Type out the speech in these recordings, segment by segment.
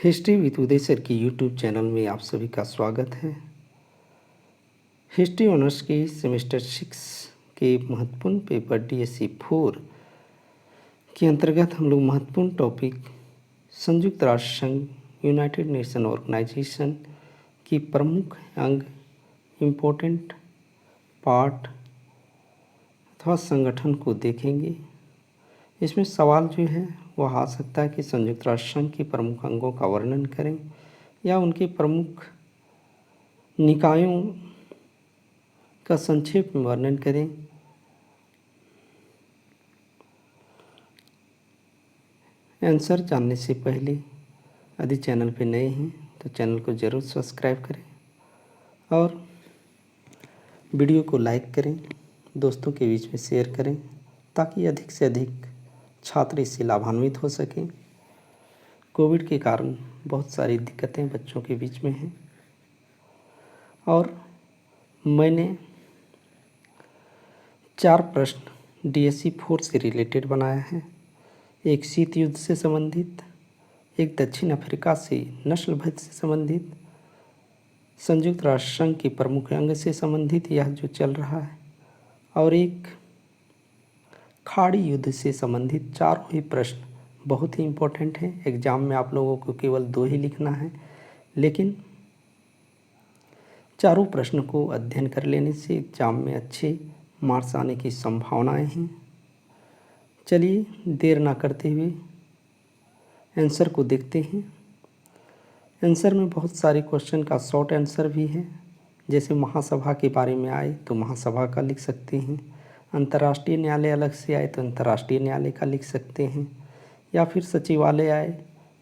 History with Uday sir की YouTube channel में आप सभी का स्वागत है। हिस्ट्री ऑनर्स के सेमेस्टर 6 के महत्वपूर्ण पेपर DSC 4 के अंतर्गत हम लोग महत्वपूर्ण टॉपिक संयुक्त राष्ट्र संघ यूनाइटेड नेशन ऑर्गेनाइजेशन की प्रमुख अंग इम्पोर्टेंट पार्ट अथवा संगठन को देखेंगे। इसमें सवाल जो है वह आ सकता है कि संयुक्त राष्ट्र संघ के प्रमुख अंगों का वर्णन करें या उनके प्रमुख निकायों का संक्षेप में वर्णन करें। आंसर जानने से पहले यदि चैनल पर नए हैं तो चैनल को ज़रूर सब्सक्राइब करें और वीडियो को लाइक करें, दोस्तों के बीच में शेयर करें ताकि अधिक से अधिक छात्र इससे लाभान्वित हो सकें। कोविड के कारण बहुत सारी दिक्कतें बच्चों के बीच में हैं और मैंने 4 प्रश्न DSC 4 से रिलेटेड बनाया है। एक शीत युद्ध से संबंधित, एक दक्षिण अफ्रीका से नस्ल भेद से संबंधित, संयुक्त राष्ट्र संघ के प्रमुख अंग से संबंधित यह जो चल रहा है, और एक खाड़ी युद्ध से संबंधित। चारों ही प्रश्न बहुत ही इम्पोर्टेंट हैं। एग्ज़ाम में आप लोगों को केवल 2 ही लिखना है, लेकिन चारों प्रश्न को अध्ययन कर लेने से एग्ज़ाम में अच्छे मार्क्स आने की संभावनाएं हैं। चलिए देर ना करते हुए आंसर को देखते हैं। आंसर में बहुत सारे क्वेश्चन का शॉर्ट आंसर भी है। जैसे महासभा के बारे में आए तो महासभा का लिख सकते हैं, अंतर्राष्ट्रीय न्यायालय अलग से आए तो अंतर्राष्ट्रीय न्यायालय का लिख सकते हैं, या फिर सचिवालय आए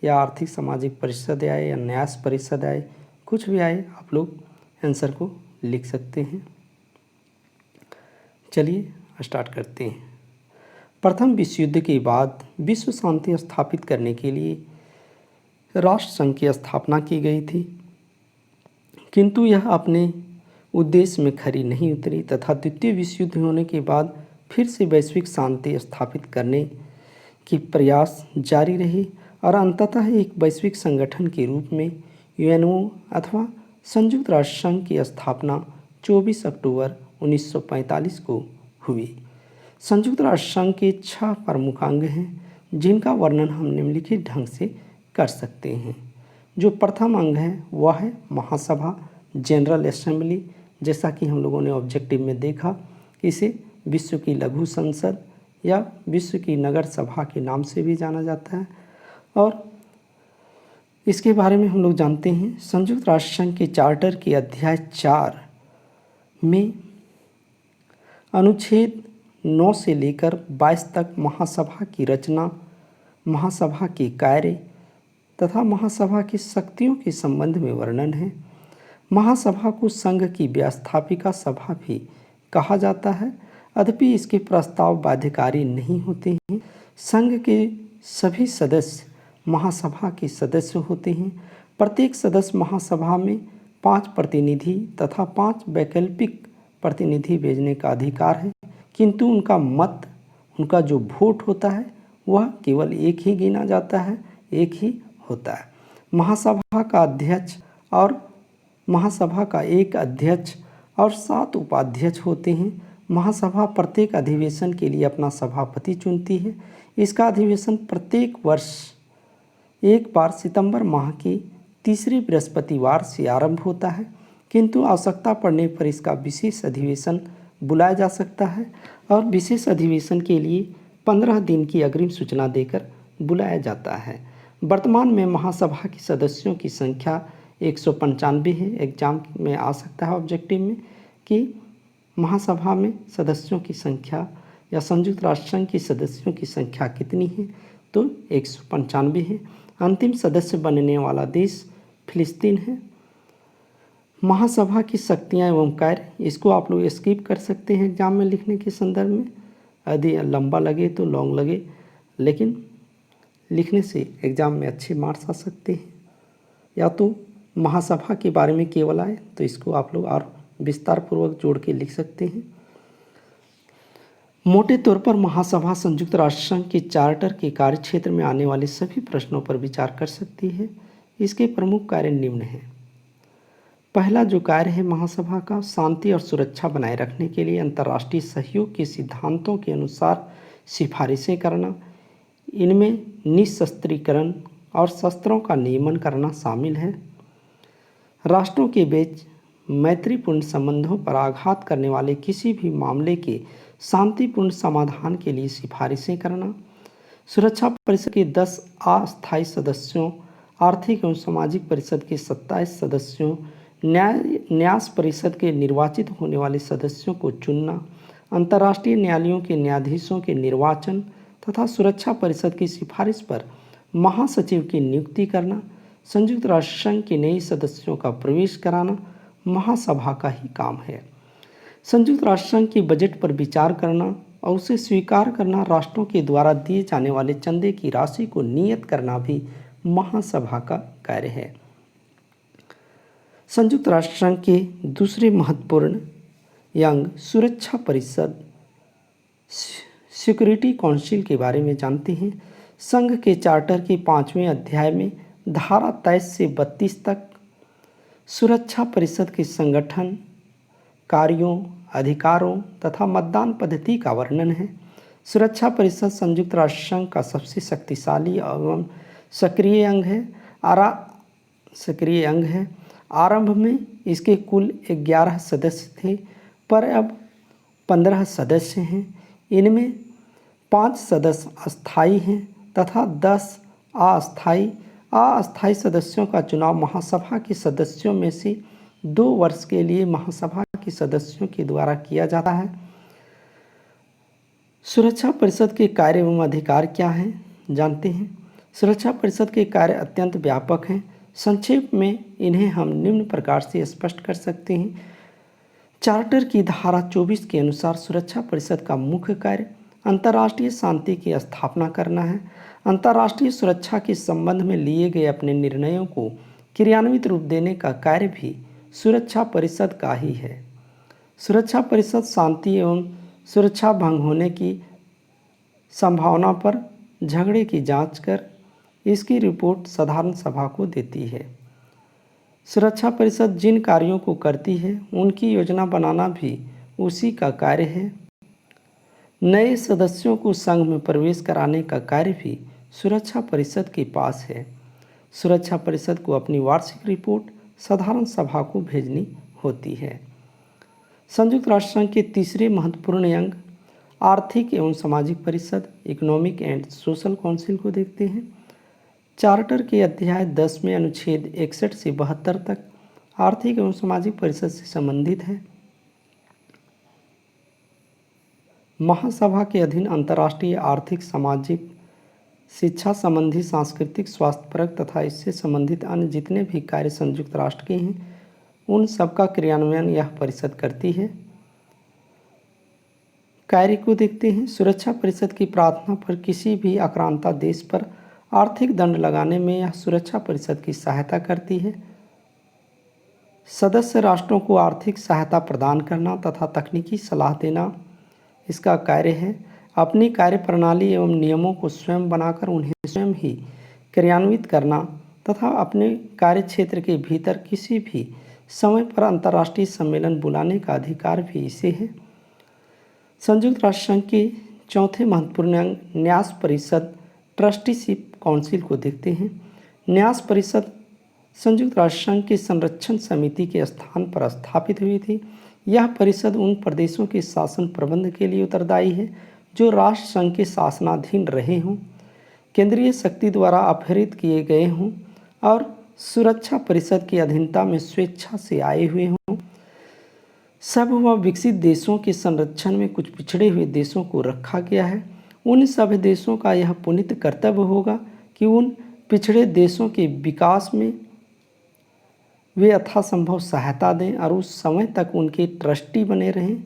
या आर्थिक सामाजिक परिषद आए या न्यास परिषद आए, कुछ भी आए आप लोग आंसर को लिख सकते हैं। चलिए स्टार्ट करते हैं। प्रथम विश्व युद्ध के बाद विश्व शांति स्थापित करने के लिए राष्ट्र संघ की स्थापना की गई थी, किंतु यह अपने उद्देश्य में खरी नहीं उतरी तथा द्वितीय विश्व युद्ध होने के बाद फिर से वैश्विक शांति स्थापित करने की प्रयास जारी रहे और अंततः एक वैश्विक संगठन के रूप में UNO अथवा संयुक्त राष्ट्र संघ की स्थापना 24 अक्टूबर 1945 को हुई। संयुक्त राष्ट्र संघ के 6 प्रमुख अंग हैं, जिनका वर्णन हम निम्नलिखित ढंग से कर सकते हैं। जो प्रथम अंग है वह है महासभा, जनरल असेंबली। जैसा कि हम लोगों ने ऑब्जेक्टिव में देखा, इसे विश्व की लघु संसद या विश्व की नगर सभा के नाम से भी जाना जाता है। और इसके बारे में हम लोग जानते हैं, संयुक्त राष्ट्र संघ के चार्टर के अध्याय 4 में अनुच्छेद 9 से लेकर 22 तक महासभा की रचना, महासभा के कार्य तथा महासभा की शक्तियों के संबंध में वर्णन है। महासभा को संघ की व्यवस्थापिका सभा भी कहा जाता है, यद्यपि इसके प्रस्ताव बाध्यकारी नहीं होते हैं। संघ के सभी सदस्य महासभा के सदस्य होते हैं। प्रत्येक सदस्य महासभा में 5 प्रतिनिधि तथा 5 वैकल्पिक प्रतिनिधि भेजने का अधिकार है, किंतु उनका मत, उनका जो वोट होता है वह केवल एक ही गिना जाता है, एक ही होता है। महासभा का अध्यक्ष और महासभा का एक अध्यक्ष और 7 उपाध्यक्ष होते हैं। महासभा प्रत्येक अधिवेशन के लिए अपना सभापति चुनती है। इसका अधिवेशन प्रत्येक वर्ष एक बार सितंबर माह के तीसरे बृहस्पतिवार से आरंभ होता है, किंतु आवश्यकता पड़ने पर इसका विशेष अधिवेशन बुलाया जा सकता है और विशेष अधिवेशन के लिए 15 दिन की अग्रिम सूचना देकर बुलाया जाता है। वर्तमान में महासभा के सदस्यों की संख्या 195 है। एग्जाम में आ सकता है ऑब्जेक्टिव में कि महासभा में सदस्यों की संख्या या संयुक्त राष्ट्र संघ की सदस्यों की संख्या कितनी है, तो 195 है। अंतिम सदस्य बनने वाला देश फिलिस्तीन है। महासभा की शक्तियाँ एवं कार्य, इसको आप लोग स्किप कर सकते हैं एग्जाम में लिखने के संदर्भ में, यदि लंबा लगे तो लॉन्ग लगे, लेकिन लिखने से एग्ज़ाम में अच्छे मार्क्स आ सकते हैं। या तो महासभा के बारे में केवल आए तो इसको आप लोग और विस्तार पूर्वक जोड़ के लिख सकते हैं। मोटे तौर पर महासभा संयुक्त राष्ट्र संघ के चार्टर के कार्यक्षेत्र में आने वाले सभी प्रश्नों पर विचार कर सकती है। इसके प्रमुख कार्य निम्न हैं। पहला जो कार्य है महासभा का, शांति और सुरक्षा बनाए रखने के लिए अंतर्राष्ट्रीय सहयोग के सिद्धांतों के अनुसार सिफारिशें करना। इनमें निशस्त्रीकरण और शस्त्रों का नियमन करना शामिल है। राष्ट्रों के बीच मैत्रीपूर्ण संबंधों पर आघात करने वाले किसी भी मामले के शांतिपूर्ण समाधान के लिए सिफारिशें करना। सुरक्षा परिषद के 10 अस्थायी सदस्यों, आर्थिक एवं सामाजिक परिषद के 27 सदस्यों, न्यास परिषद के निर्वाचित होने वाले सदस्यों को चुनना, अंतर्राष्ट्रीय न्यायालयों के न्यायाधीशों के निर्वाचन तथा सुरक्षा परिषद की सिफारिश पर महासचिव की नियुक्ति करना, संयुक्त राष्ट्र संघ के नए सदस्यों का प्रवेश कराना महासभा का ही काम है। संयुक्त राष्ट्र संघ के बजट पर विचार करना और उसे स्वीकार करना, राष्ट्रों के द्वारा दिए जाने वाले चंदे की राशि को नियत करना भी महासभा का कार्य है। संयुक्त राष्ट्र संघ के दूसरे महत्वपूर्ण अंग सुरक्षा परिषद सिक्योरिटी काउंसिल के बारे में जानते हैं। संघ के चार्टर के 5वें अध्याय में धारा 23 से 32 तक सुरक्षा परिषद के संगठन, कार्यों, अधिकारों तथा मतदान पद्धति का वर्णन है। सुरक्षा परिषद संयुक्त राष्ट्र संघ का सबसे शक्तिशाली एवं सक्रिय अंग है। आरंभ में इसके कुल 11 सदस्य थे, पर अब 15 सदस्य हैं। इनमें 5 सदस्य अस्थायी हैं तथा 10 अस्थायी सदस्यों का चुनाव महासभा के सदस्यों में से 2 वर्ष के लिए महासभा के सदस्यों के द्वारा किया जाता है। सुरक्षा परिषद के कार्य एवं अधिकार क्या हैं, जानते हैं। सुरक्षा परिषद के कार्य अत्यंत व्यापक हैं। संक्षेप में इन्हें हम निम्न प्रकार से स्पष्ट कर सकते हैं। चार्टर की धारा 24 के अनुसार सुरक्षा परिषद का मुख्य कार्य अंतर्राष्ट्रीय शांति की स्थापना करना है। अंतर्राष्ट्रीय सुरक्षा के संबंध में लिए गए अपने निर्णयों को क्रियान्वित रूप देने का कार्य भी सुरक्षा परिषद का ही है। सुरक्षा परिषद शांति एवं सुरक्षा भंग होने की संभावना पर झगड़े की जांच कर इसकी रिपोर्ट साधारण सभा को देती है। सुरक्षा परिषद जिन कार्यों को करती है उनकी योजना बनाना भी उसी का कार्य है। नए सदस्यों को संघ में प्रवेश कराने का कार्य भी सुरक्षा परिषद के पास है। सुरक्षा परिषद को अपनी वार्षिक रिपोर्ट साधारण सभा को भेजनी होती है। संयुक्त राष्ट्र संघ के तीसरे महत्वपूर्ण अंग आर्थिक एवं सामाजिक परिषद इकोनॉमिक एंड सोशल काउंसिल को देखते हैं। चार्टर के अध्याय 10 में अनुच्छेद 61 से 72 तक आर्थिक एवं सामाजिक परिषद से संबंधित है। महासभा के अधीन अंतर्राष्ट्रीय आर्थिक, सामाजिक, शिक्षा संबंधी, सांस्कृतिक, स्वास्थ्यपरक तथा इससे संबंधित अन्य जितने भी कार्य संयुक्त राष्ट्र के हैं उन सबका क्रियान्वयन यह परिषद करती है। कार्य को देखते हैं। सुरक्षा परिषद की प्रार्थना पर किसी भी आक्रांता देश पर आर्थिक दंड लगाने में यह सुरक्षा परिषद की सहायता करती है। सदस्य राष्ट्रों को आर्थिक सहायता प्रदान करना तथा तकनीकी सलाह देना इसका कार्य है। अपनी कार्य प्रणाली एवं नियमों को स्वयं बनाकर उन्हें स्वयं ही क्रियान्वित करना तथा अपने कार्य क्षेत्र के भीतर किसी भी समय पर अंतर्राष्ट्रीय सम्मेलन बुलाने का अधिकार भी इसे है। संयुक्त राष्ट्र संघ के चौथे महत्वपूर्ण अंग न्यास परिषद ट्रस्टीशिप काउंसिल को देखते हैं। न्यास परिषद संयुक्त राष्ट्र संघ के संरक्षण समिति के स्थान पर स्थापित हुई थी। यह परिषद उन प्रदेशों के शासन प्रबंध के लिए उत्तरदायी है जो राष्ट्र संघ के शासनाधीन रहे हों, केंद्रीय शक्ति द्वारा अपहरित किए गए हों और सुरक्षा परिषद की अधीनता में स्वेच्छा से आए हुए हों। सब व विकसित देशों के संरक्षण में कुछ पिछड़े हुए देशों को रखा गया है। उन सभी देशों का यह पुनीत कर्तव्य होगा कि उन पिछड़े देशों के विकास में वे यथासंभव सहायता दें और उस समय तक उनके ट्रस्टी बने रहें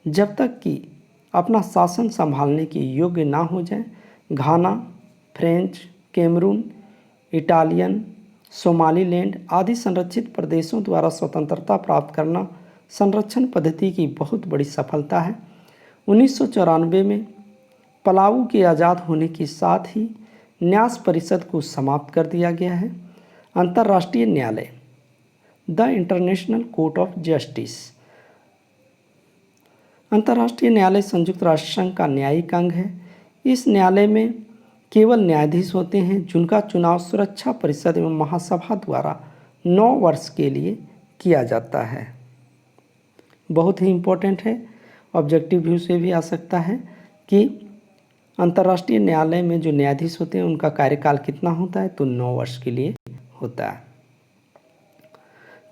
जब तक कि अपना शासन संभालने के योग्य ना हो जाए। घाना, फ्रेंच, कैमरून, इटालियन, सोमालीलैंड आदि संरक्षित प्रदेशों द्वारा स्वतंत्रता प्राप्त करना संरक्षण पद्धति की बहुत बड़ी सफलता है। 1994 में पलाऊ के आज़ाद होने के साथ ही न्यास परिषद को समाप्त कर दिया गया है। अंतर्राष्ट्रीय न्यायालय, the international court of justice. अंतर्राष्ट्रीय न्यायालय संयुक्त राष्ट्र संघ का न्यायिक अंग है। इस न्यायालय में केवल न्यायाधीश होते हैं जिनका चुनाव सुरक्षा परिषद एवं महासभा द्वारा 9 वर्ष के लिए किया जाता है। बहुत ही इम्पोर्टेंट है, ऑब्जेक्टिव व्यू से भी आ सकता है कि अंतर्राष्ट्रीय न्यायालय में जो न्यायाधीश होते हैं उनका कार्यकाल कितना होता है, तो 9 वर्ष के लिए होता है।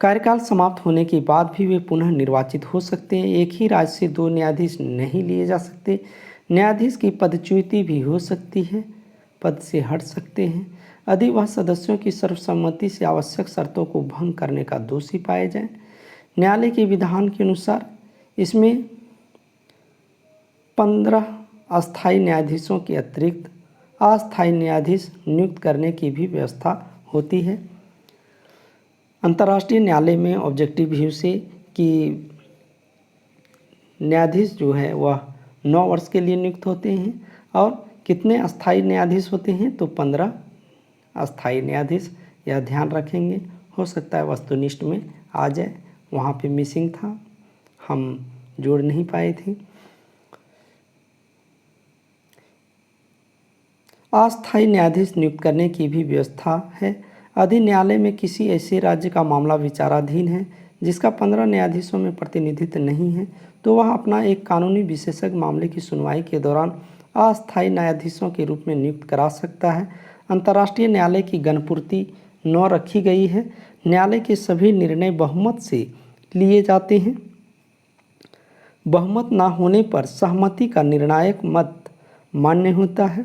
कार्यकाल समाप्त होने के बाद भी वे पुनः निर्वाचित हो सकते हैं। एक ही राज्य से 2 न्यायाधीश नहीं लिए जा सकते। न्यायाधीश की पदच्युति भी हो सकती है, पद से हट सकते हैं यदि वह सदस्यों की सर्वसम्मति से आवश्यक शर्तों को भंग करने का दोषी पाए जाएं। न्यायालय के विधान के अनुसार इसमें 15 अस्थायी न्यायाधीशों के अतिरिक्त अस्थायी न्यायाधीश नियुक्त करने की भी व्यवस्था होती है। अंतर्राष्ट्रीय न्यायालय में ऑब्जेक्टिव व्यू से कि न्यायाधीश जो है वह 9 वर्ष के लिए नियुक्त होते हैं और कितने अस्थायी न्यायाधीश होते हैं, तो 15 अस्थायी न्यायाधीश। यह ध्यान रखेंगे, हो सकता है वस्तुनिष्ठ में आ जाए, वहाँ पे मिसिंग था, हम जोड़ नहीं पाए थे। अस्थायी न्यायाधीश नियुक्त करने की भी व्यवस्था है। यदि न्यायालय में किसी ऐसे राज्य का मामला विचाराधीन है जिसका 15 न्यायाधीशों में प्रतिनिधित्व नहीं है, तो वह अपना एक कानूनी विशेषज्ञ मामले की सुनवाई के दौरान अस्थायी न्यायाधीशों के रूप में नियुक्त करा सकता है। अंतर्राष्ट्रीय न्यायालय की गणपूर्ति 9 रखी गई है। न्यायालय के सभी निर्णय बहुमत से लिए जाते हैं। बहुमत न होने पर सहमति का निर्णायक मत मान्य होता है।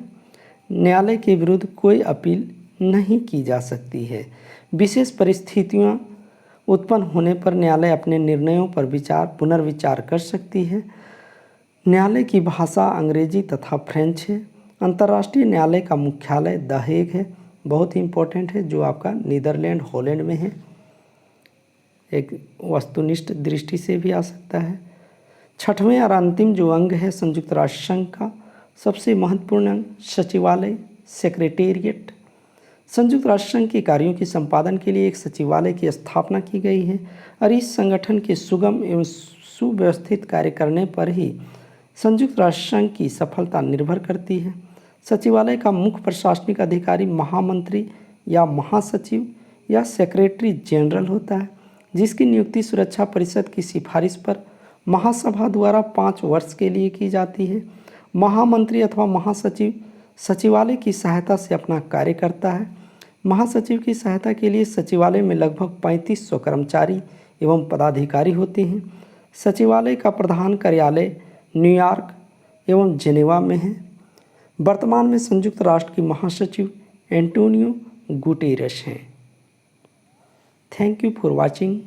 न्यायालय के विरुद्ध कोई अपील नहीं की जा सकती है। विशेष परिस्थितियां उत्पन्न होने पर न्यायालय अपने निर्णयों पर पुनर्विचार कर सकती है। न्यायालय की भाषा अंग्रेजी तथा फ्रेंच है। अंतर्राष्ट्रीय न्यायालय का मुख्यालय द हेग है, बहुत ही इम्पोर्टेंट है, जो आपका नीदरलैंड हॉलैंड में है। एक वस्तुनिष्ठ दृष्टि से भी आ सकता है। 6वें और अंतिम जो अंग है संयुक्त राष्ट्र संघ का सबसे महत्वपूर्ण अंग सचिवालय, सेक्रेटेरिएट। संयुक्त राष्ट्र संघ के कार्यों के संपादन के लिए एक सचिवालय की स्थापना की गई है और इस संगठन के सुगम एवं सुव्यवस्थित कार्य करने पर ही संयुक्त राष्ट्र संघ की सफलता निर्भर करती है। सचिवालय का मुख्य प्रशासनिक अधिकारी महामंत्री या महासचिव या सेक्रेटरी जनरल होता है, जिसकी नियुक्ति सुरक्षा परिषद की सिफारिश पर महासभा द्वारा 5 वर्ष के लिए की जाती है। महामंत्री अथवा महासचिव सचिवालय की सहायता से अपना कार्य करता है। महासचिव की सहायता के लिए सचिवालय में लगभग 3500 कर्मचारी एवं पदाधिकारी होते हैं। सचिवालय का प्रधान कार्यालय न्यूयॉर्क एवं जेनेवा में है। वर्तमान में संयुक्त राष्ट्र के महासचिव एंटोनियो गुटेरेस हैं। Thank you for watching.